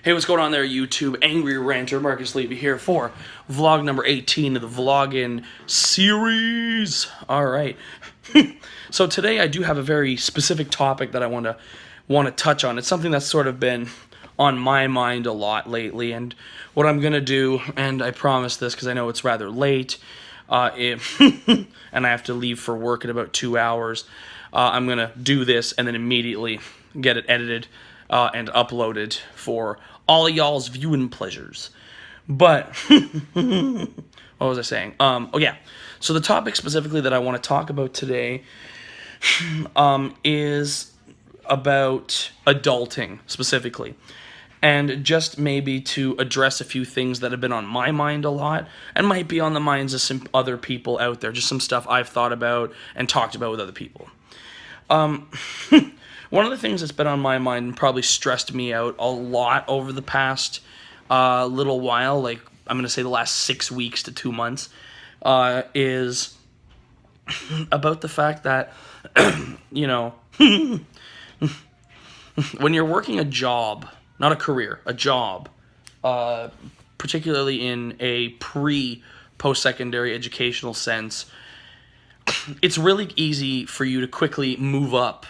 Hey, what's going on there, YouTube? Angry Ranter Marcus Levy here for vlog number 18 of the vlogging series. All right. So today I do have a very specific topic that I want to touch on. It's something that's sort of been on my mind a lot lately, and what I'm gonna do, and I promise this because I know it's rather late, and I have to leave for work in about 2 hours. I'm gonna do this and then immediately get it edited and uploaded for all of y'all's viewing pleasures. But what was I saying? Oh yeah. So the topic specifically that I want to talk about today is about adulting specifically, and just maybe to address a few things that have been on my mind a lot and might be on the minds of some other people out there. Just some stuff I've thought about and talked about with other people. One of the things that's been on my mind and probably stressed me out a lot over the past little while, like I'm going to say the last 6 weeks to 2 months, is about the fact that, you know, when you're working a job, not a career, a job, particularly in a post-secondary educational sense, it's really easy for you to quickly move up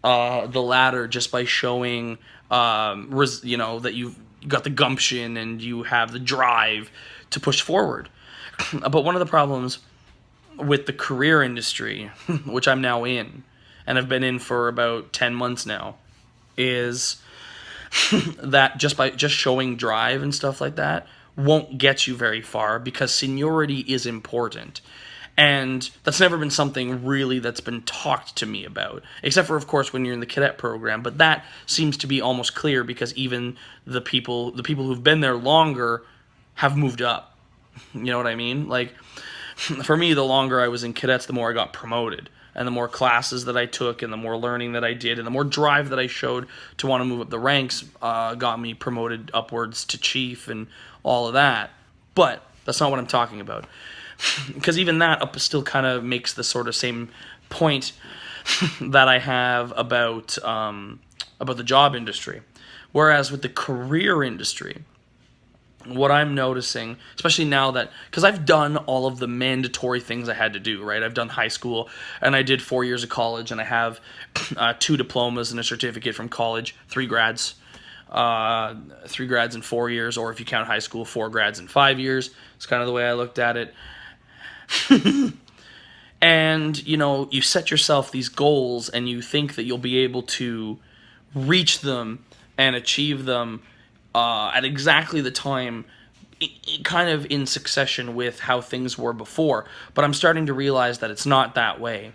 the ladder just by showing, that you've got the gumption and you have the drive to push forward. But one of the problems with the career industry, which I'm now in, and I've been in for about 10 months now, is that just showing drive and stuff like that won't get you very far, because seniority is important. And that's never been something really that's been talked to me about, except for, of course, when you're in the cadet program. But that seems to be almost clear, because even the people who've been there longer have moved up. You know what I mean? Like, for me, the longer I was in cadets, the more I got promoted. And the more classes that I took, and the more learning that I did, and the more drive that I showed to want to move up the ranks, got me promoted upwards to chief and all of that. But that's not what I'm talking about. Because even that still kind of makes the sort of same point that I have about the job industry. Whereas with the career industry, what I'm noticing, especially now that, because I've done all of the mandatory things I had to do, right? I've done high school, and I did 4 years of college, and I have 2 diplomas and a certificate from college, 3 grads. 3 grads in 4 years, or if you count high school, 4 grads in 5 years. It's kind of the way I looked at it. And, you set yourself these goals, and you think that you'll be able to reach them and achieve them at exactly the time, kind of in succession with how things were before. But I'm starting to realize that it's not that way.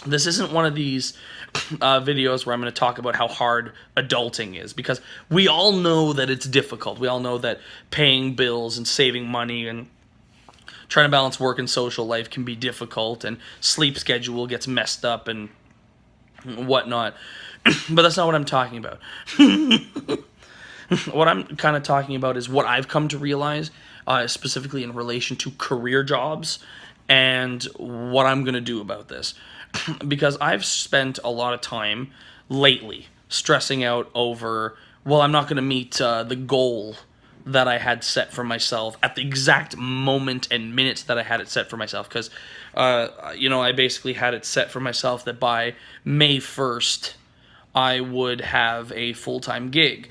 This isn't one of these videos where I'm going to talk about how hard adulting is, because we all know that it's difficult. We all know that paying bills and saving money and trying to balance work and social life can be difficult, and sleep schedule gets messed up and whatnot. But that's not what I'm talking about. What I'm kind of talking about is what I've come to realize, specifically in relation to career jobs, and what I'm going to do about this. Because I've spent a lot of time lately stressing out over, well, I'm not going to meet the goal that I had set for myself at the exact moment and minutes that I had it set for myself. Because, I basically had it set for myself that by May 1st, I would have a full-time gig.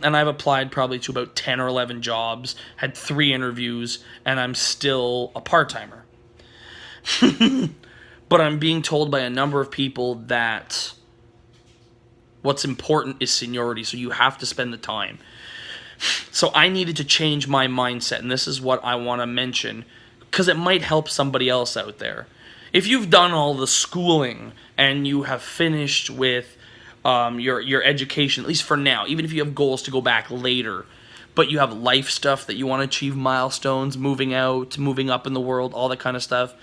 And I've applied probably to about 10 or 11 jobs, had 3 interviews, and I'm still a part-timer. But I'm being told by a number of people that what's important is seniority, so you have to spend the time. So I needed to change my mindset, and this is what I want to mention, because it might help somebody else out there. If you've done all the schooling and you have finished with your education, at least for now, even if you have goals to go back later, but you have life stuff that you want to achieve, milestones, moving out, moving up in the world, all that kind of stuff,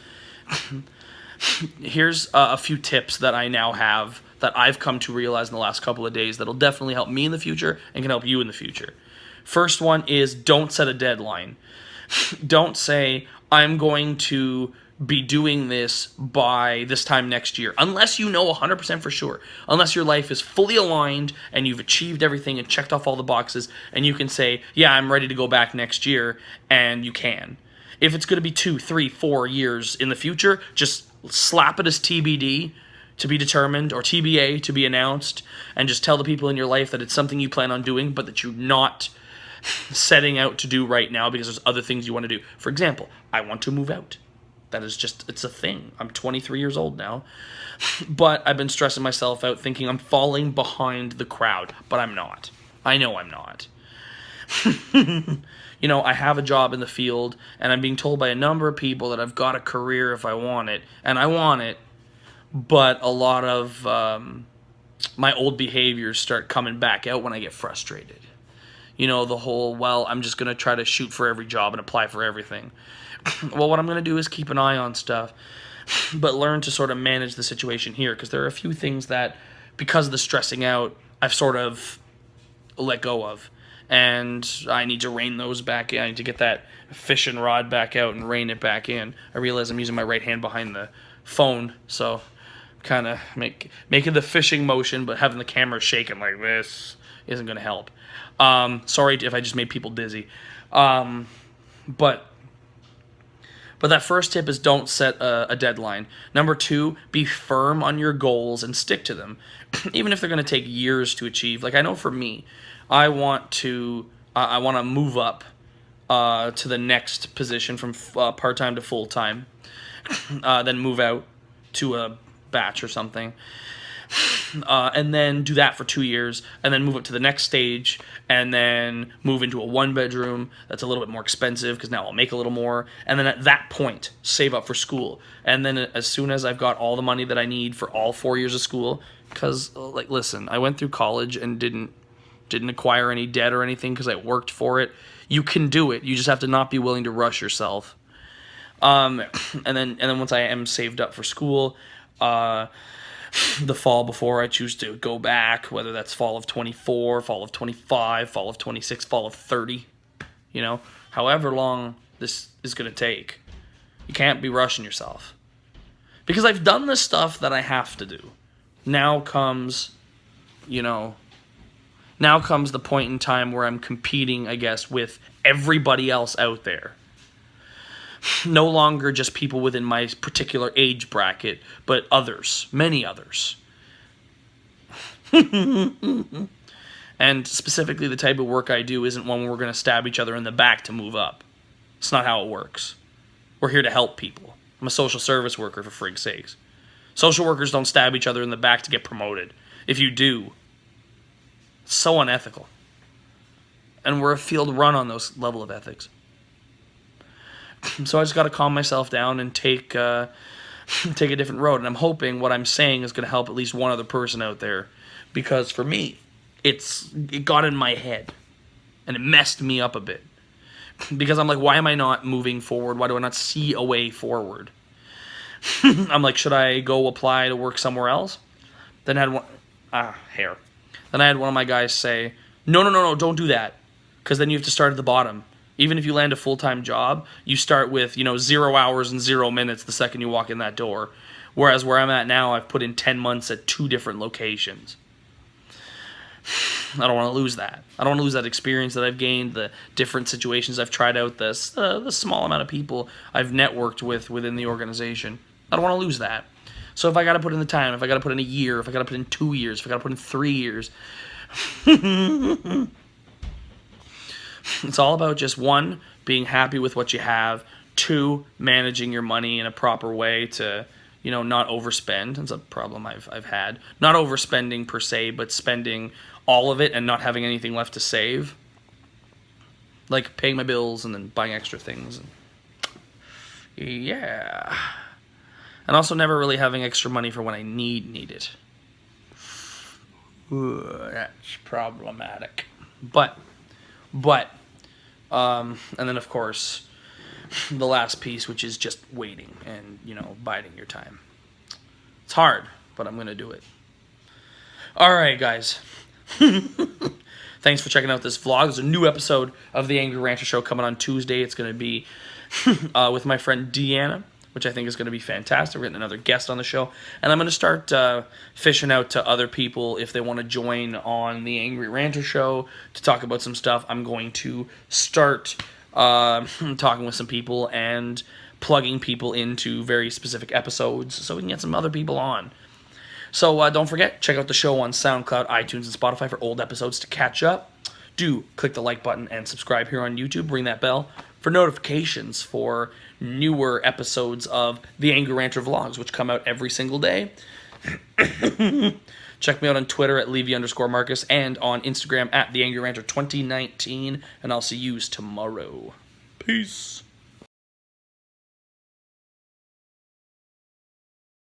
here's a few tips that I now have that I've come to realize in the last couple of days that'll definitely help me in the future and can help you in the future. First one is, don't set a deadline. Don't say, I'm going to be doing this by this time next year, unless you know 100% for sure, unless your life is fully aligned and you've achieved everything and checked off all the boxes, and you can say, yeah, I'm ready to go back next year, and you can. If it's going to be 2, 3, 4 years in the future, just slap it as TBD, to be determined, or TBA, to be announced, and just tell the people in your life that it's something you plan on doing, but that you're not setting out to do right now because there's other things you want to do. For example, I want to move out. That is just, it's a thing. I'm 23 years old now. But I've been stressing myself out thinking I'm falling behind the crowd. But I'm not. I know I'm not. You know, I have a job in the field, and I'm being told by a number of people that I've got a career if I want it. And I want it. But a lot of my old behaviors start coming back out when I get frustrated. You know, the whole, well, I'm just going to try to shoot for every job and apply for everything. Well, what I'm going to do is keep an eye on stuff, but learn to sort of manage the situation here, because there are a few things that, because of the stressing out, I've sort of let go of, and I need to rein those back in. I need to get that fishing rod back out and rein it back in. I realize I'm using my right hand behind the phone, so kind of making the fishing motion, but having the camera shaking like this isn't going to help. Sorry if I just made people dizzy. But that first tip is don't set a deadline. Number 2, be firm on your goals and stick to them, even if they're going to take years to achieve. Like, I know for me, I want to move up to the next position from part-time to full-time, then move out to a batch or something. And then do that for 2 years, and then move up to the next stage, and then move into a 1-bedroom that's a little bit more expensive because now I'll make a little more, and then at that point save up for school. And then as soon as I've got all the money that I need for all 4 years of school, because like, listen, I went through college and didn't acquire any debt or anything because I worked for it. You can do it. You just have to not be willing to rush yourself. And then once I am saved up for school, the fall before I choose to go back, whether that's fall of 24, fall of 25, fall of 26, fall of 30, you know, however long this is going to take. You can't be rushing yourself. Because I've done the stuff that I have to do. Now comes the point in time where I'm competing, I guess, with everybody else out there. No longer just people within my particular age bracket, but others, many others. And specifically, the type of work I do isn't one where we're going to stab each other in the back to move up. It's not how it works. We're here to help people. I'm a social service worker, for frig's sakes. Social workers don't stab each other in the back to get promoted. If you do, it's so unethical. And we're a field run on those level of ethics. So I just got to calm myself down and take a different road. And I'm hoping what I'm saying is going to help at least one other person out there. Because for me, it got in my head. And it messed me up a bit. Because I'm like, why am I not moving forward? Why do I not see a way forward? I'm like, should I go apply to work somewhere else? Then I had Then I had one of my guys say, no, don't do that. Because then you have to start at the bottom. Even if you land a full-time job, you start with, 0 hours and 0 minutes the second you walk in that door. Whereas where I'm at now, I've put in 10 months at 2 different locations. I don't want to lose that. I don't want to lose that experience that I've gained, the different situations I've tried out, the small amount of people I've networked with within the organization. I don't want to lose that. So if I got to put in the time, if I got to put in a year, if I got to put in 2 years, if I got to put in 3 years... It's all about just 1, being happy with what you have, 2, managing your money in a proper way to, not overspend. That's a problem I've had. Not overspending per se, but spending all of it and not having anything left to save. Like paying my bills and then buying extra things. Yeah. And also never really having extra money for when I need it. Ooh, that's problematic. But, and then of course, the last piece, which is just waiting and, biding your time. It's hard, but I'm going to do it. All right, guys. Thanks for checking out this vlog. There's a new episode of the Angry Ranter Show coming on Tuesday. It's going to be with my friend Deanna. which I think is going to be fantastic. We're getting another guest on the show. And I'm going to start fishing out to other people if they want to join on the Angry Ranter show to talk about some stuff. I'm going to start talking with some people and plugging people into very specific episodes so we can get some other people on. So don't forget, check out the show on SoundCloud, iTunes, and Spotify for old episodes to catch up. Do click the like button and subscribe here on YouTube. Ring that bell for notifications for newer episodes of the Angry Ranter Vlogs, which come out every single day. Check me out on Twitter at Levy_Marcus and on Instagram at TheAngryRanter2019, and I'll see yous tomorrow. Peace.